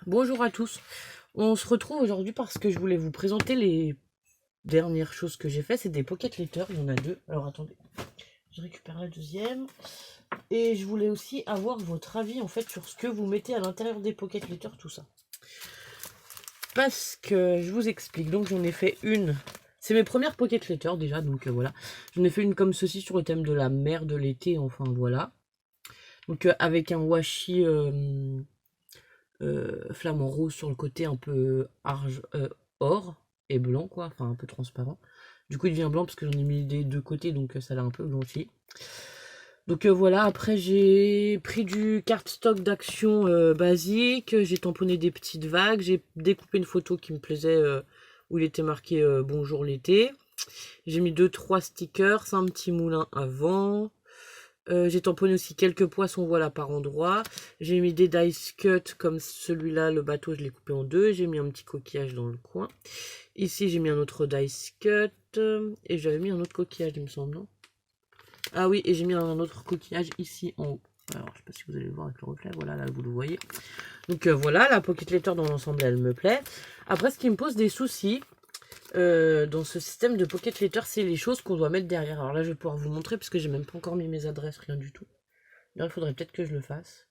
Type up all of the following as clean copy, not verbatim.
Bonjour à tous. On se retrouve aujourd'hui parce que je voulais vous présenter les dernières choses que j'ai fait. C'est des pocket letters, il y en a deux. Alors attendez, je récupère la deuxième. Et je voulais aussi avoir votre avis en fait sur ce que vous mettez à l'intérieur des pocket letters, tout ça. Parce que je vous explique. Donc j'en ai fait une. C'est mes premières pocket letters déjà, donc voilà. J'en ai fait une comme ceci sur le thème de la mer, de l'été, enfin voilà. Donc avec un washi flamant rose sur le côté un peu or et blanc quoi, enfin un peu transparent. Du coup il devient blanc parce que j'en ai mis des deux côtés donc ça l'a un peu blanchi. Donc voilà, après j'ai pris du cardstock d'action basique, j'ai tamponné des petites vagues, j'ai découpé une photo qui me plaisait où il était marqué bonjour l'été. J'ai mis deux trois stickers, un petit moulin à vent, j'ai tamponné aussi quelques poissons, voilà, par endroit. J'ai mis des dice cut comme celui-là, le bateau, je l'ai coupé en deux. J'ai mis un petit coquillage dans le coin. Ici, j'ai mis un autre dice cut. Et j'avais mis un autre coquillage, il me semble, non? Ah oui, et j'ai mis un autre coquillage ici en haut. Alors, je sais pas si vous allez le voir avec le reflet. Voilà, là, vous le voyez. Donc voilà, la pocket letter dans l'ensemble, elle me plaît. Après, ce qui me pose des soucis, dans ce système de pocket letter, c'est les choses qu'on doit mettre derrière. Alors là, je vais pouvoir vous montrer parce que j'ai même pas encore mis mes adresses, rien du tout. D'ailleurs, il faudrait peut-être que je le fasse.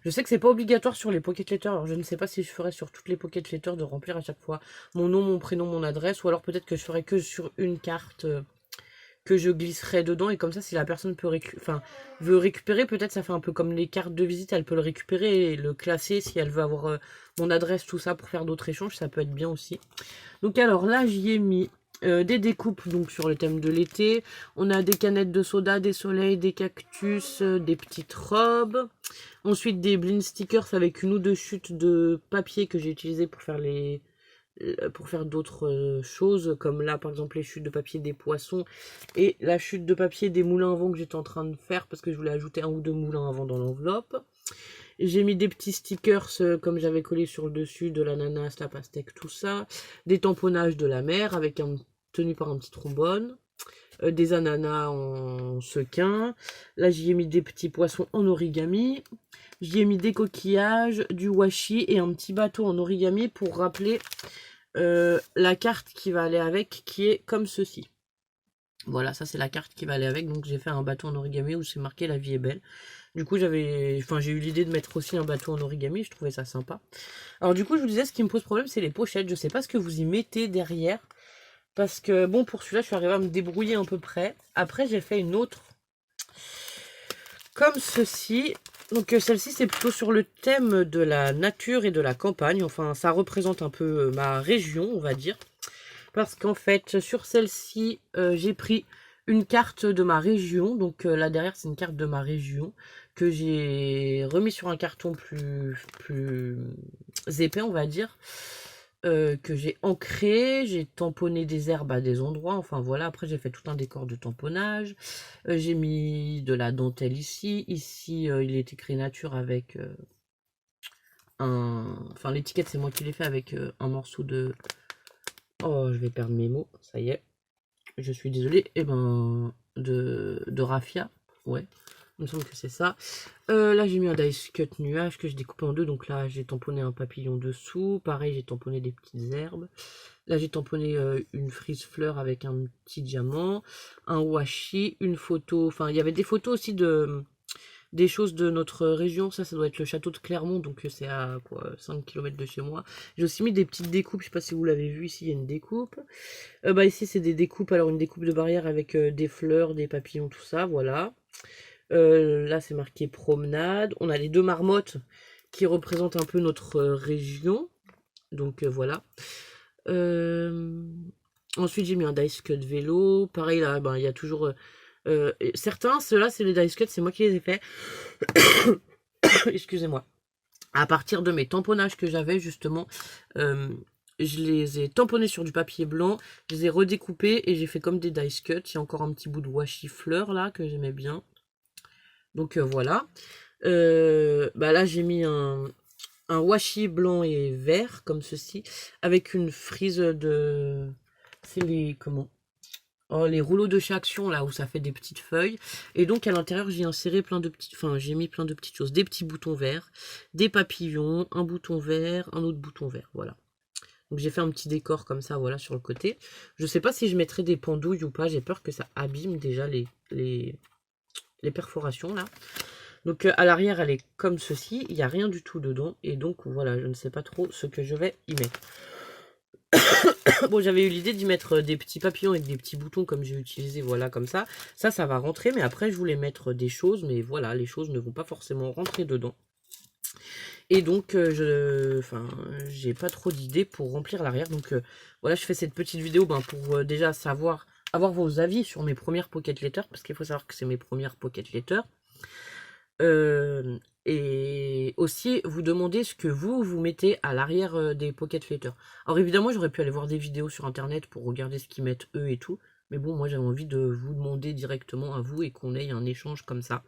Je sais que c'est pas obligatoire sur les pocket letters, alors je ne sais pas si je ferai sur toutes les pocket letters de remplir à chaque fois mon nom, mon prénom, mon adresse, ou alors peut-être que je ferai que sur une carte que je glisserai dedans, et comme ça, si la personne veut récupérer, peut-être ça fait un peu comme les cartes de visite, elle peut le récupérer et le classer si elle veut avoir mon adresse, tout ça, pour faire d'autres échanges, ça peut être bien aussi. Donc alors là, j'y ai mis des découpes donc sur le thème de l'été. On a des canettes de soda, des soleils, des cactus, des petites robes. Ensuite des blind stickers avec une ou deux chutes de papier que j'ai utilisé pour faire d'autres choses, comme là par exemple les chutes de papier des poissons et la chute de papier des moulins à vent que j'étais en train de faire parce que je voulais ajouter un ou deux moulins à vent dans l'enveloppe. J'ai mis des petits stickers comme j'avais collé sur le dessus de l'ananas, la pastèque, tout ça. Des tamponnages de la mer avec tenu par un petit trombone. Des ananas en sequin. Là, j'y ai mis des petits poissons en origami. J'y ai mis des coquillages, du washi et un petit bateau en origami pour rappeler la carte qui va aller avec, qui est comme ceci. Voilà, ça c'est la carte qui va aller avec. Donc j'ai fait un bateau en origami où c'est marqué la vie est belle. Du coup, j'ai eu l'idée de mettre aussi un bateau en origami, je trouvais ça sympa. Alors du coup, je vous disais, ce qui me pose problème, c'est les pochettes. Je sais pas ce que vous y mettez derrière. Parce que, bon, pour celui-là, je suis arrivée à me débrouiller à peu près. Après, j'ai fait une autre. Comme ceci. Donc celle-ci, c'est plutôt sur le thème de la nature et de la campagne. Enfin, ça représente un peu ma région, on va dire. Parce qu'en fait, sur celle-ci, j'ai pris une carte de ma région. Donc là derrière, c'est une carte de ma région que j'ai remis sur un carton plus épais, on va dire. Que j'ai ancré, j'ai tamponné des herbes à des endroits, enfin voilà, après j'ai fait tout un décor de tamponnage, j'ai mis de la dentelle ici, il est écrit nature avec enfin l'étiquette c'est moi qui l'ai fait avec un morceau de, oh je vais perdre mes mots, ça y est, je suis désolée, et ben de raffia, ouais, il me semble que c'est ça. Là j'ai mis un dice cut nuage que j'ai découpé en deux, donc là j'ai tamponné un papillon dessous, pareil j'ai tamponné des petites herbes. Là j'ai tamponné une frise fleur avec un petit diamant, un washi, une photo, enfin il y avait des photos aussi des choses de notre région, ça doit être le château de Clermont, donc c'est à quoi 5 km de chez moi. J'ai aussi mis des petites découpes, je sais pas si vous l'avez vu, ici il y a une découpe. Bah ici c'est des découpes, alors une découpe de barrière avec des fleurs, des papillons, tout ça, voilà. Là c'est marqué promenade, on a les deux marmottes qui représentent un peu notre région, donc voilà. Ensuite, j'ai mis un dice cut vélo. Pareil, là, ben, il y a toujours... certains, ceux-là, c'est les dice cuts, c'est moi qui les ai faits. Excusez-moi. À partir de mes tamponnages que j'avais, justement, euh, je les ai tamponnés sur du papier blanc, je les ai redécoupés et j'ai fait comme des dice cuts. Il y a encore un petit bout de washi fleur, là, que j'aimais bien. Donc, voilà. Bah là, j'ai mis un washi blanc et vert, comme ceci, avec une frise de... C'est les... Comment les rouleaux de chez Action, là où ça fait des petites feuilles. Et donc à l'intérieur, j'ai inséré plein de petites, enfin j'ai mis plein de petites choses. Des petits boutons verts, des papillons, un bouton vert, un autre bouton vert, voilà. Donc j'ai fait un petit décor comme ça, voilà, sur le côté. Je sais pas si je mettrai des pendouilles ou pas, j'ai peur que ça abîme déjà les perforations, là. Donc à l'arrière, elle est comme ceci, il n'y a rien du tout dedans. Et donc voilà, je ne sais pas trop ce que je vais y mettre. Bon, j'avais eu l'idée d'y mettre des petits papillons et des petits boutons comme j'ai utilisé, voilà, comme ça. Ça va rentrer, mais après, je voulais mettre des choses, mais voilà, les choses ne vont pas forcément rentrer dedans. Et donc, j'ai pas trop d'idées pour remplir l'arrière. Donc, voilà, je fais cette petite vidéo pour déjà avoir vos avis sur mes premières pocket letters, parce qu'il faut savoir que c'est mes premières pocket letters. Et aussi vous demander ce que vous mettez à l'arrière des pocket letters. Alors évidemment, j'aurais pu aller voir des vidéos sur internet pour regarder ce qu'ils mettent eux et tout. Mais bon, moi j'avais envie de vous demander directement à vous et qu'on ait un échange comme ça.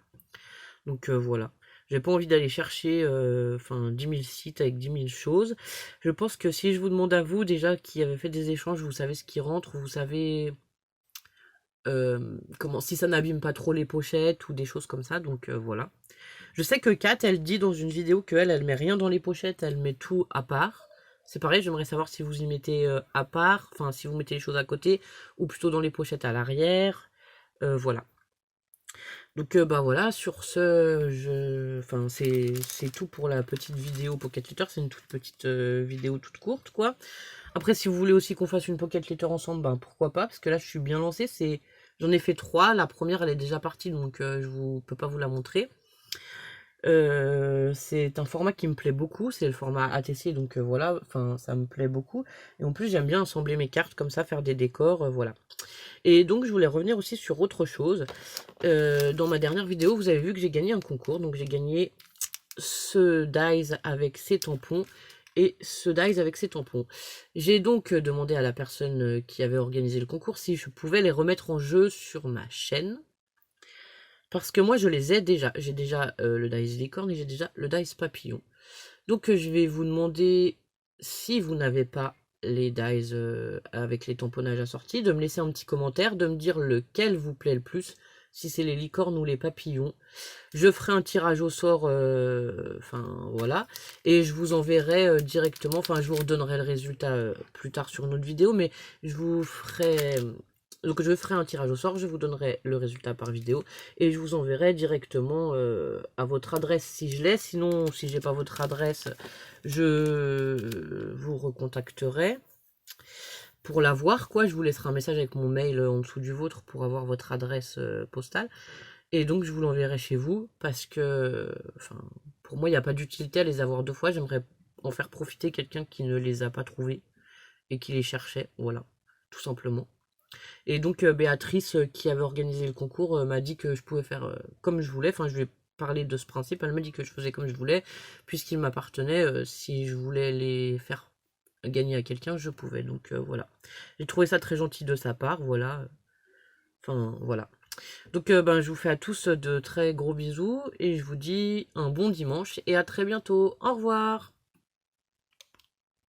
Donc voilà. J'ai pas envie d'aller chercher 10 000 sites avec 10 000 choses. Je pense que si je vous demande à vous déjà qui avez fait des échanges, vous savez ce qui rentre, vous savez si ça n'abîme pas trop les pochettes ou des choses comme ça. Donc voilà. Je sais que Kat, elle dit dans une vidéo qu'elle, elle met rien dans les pochettes, elle met tout à part. C'est pareil, j'aimerais savoir si vous y mettez à part, enfin si vous mettez les choses à côté, ou plutôt dans les pochettes à l'arrière. Voilà. Donc voilà, sur ce, c'est tout pour la petite vidéo Pocket Letter. C'est une toute petite vidéo toute courte, quoi. Après, si vous voulez aussi qu'on fasse une Pocket Letter ensemble, pourquoi pas, parce que là, je suis bien lancée. J'en ai fait 3. La première, elle est déjà partie, donc je peux pas vous la montrer. C'est un format qui me plaît beaucoup, c'est le format ATC, donc voilà, ça me plaît beaucoup. Et en plus, j'aime bien assembler mes cartes comme ça, faire des décors, voilà. Et donc, je voulais revenir aussi sur autre chose. Dans ma dernière vidéo, vous avez vu que j'ai gagné un concours, donc j'ai gagné ce dies avec ses tampons et ce dies avec ses tampons. J'ai donc demandé à la personne qui avait organisé le concours si je pouvais les remettre en jeu sur ma chaîne. Parce que moi, je les ai déjà. J'ai déjà le dice licorne et j'ai déjà le dice papillon. Donc, je vais vous demander, si vous n'avez pas les dice avec les tamponnages assortis, de me laisser un petit commentaire, de me dire lequel vous plaît le plus, si c'est les licornes ou les papillons. Je ferai un tirage au sort, voilà. Et je vous enverrai directement, je vous redonnerai le résultat plus tard sur une autre vidéo, mais je vous ferai... Donc je ferai un tirage au sort, je vous donnerai le résultat par vidéo et je vous enverrai directement à votre adresse si je l'ai. Sinon, si j'ai pas votre adresse, je vous recontacterai pour l'avoir, quoi. Je vous laisserai un message avec mon mail en dessous du vôtre pour avoir votre adresse postale. Et donc je vous l'enverrai chez vous parce que, pour moi, il n'y a pas d'utilité à les avoir 2 fois. J'aimerais en faire profiter quelqu'un qui ne les a pas trouvés et qui les cherchait, voilà, tout simplement. Et donc Béatrice, qui avait organisé le concours, m'a dit que je pouvais faire comme je voulais. Enfin, je lui ai parlé de ce principe. Elle m'a dit que je faisais comme je voulais, puisqu'il m'appartenait. Si je voulais les faire gagner à quelqu'un, je pouvais. Donc voilà. J'ai trouvé ça très gentil de sa part. Voilà. Enfin, voilà. Donc je vous fais à tous de très gros bisous. Et je vous dis un bon dimanche. Et à très bientôt. Au revoir.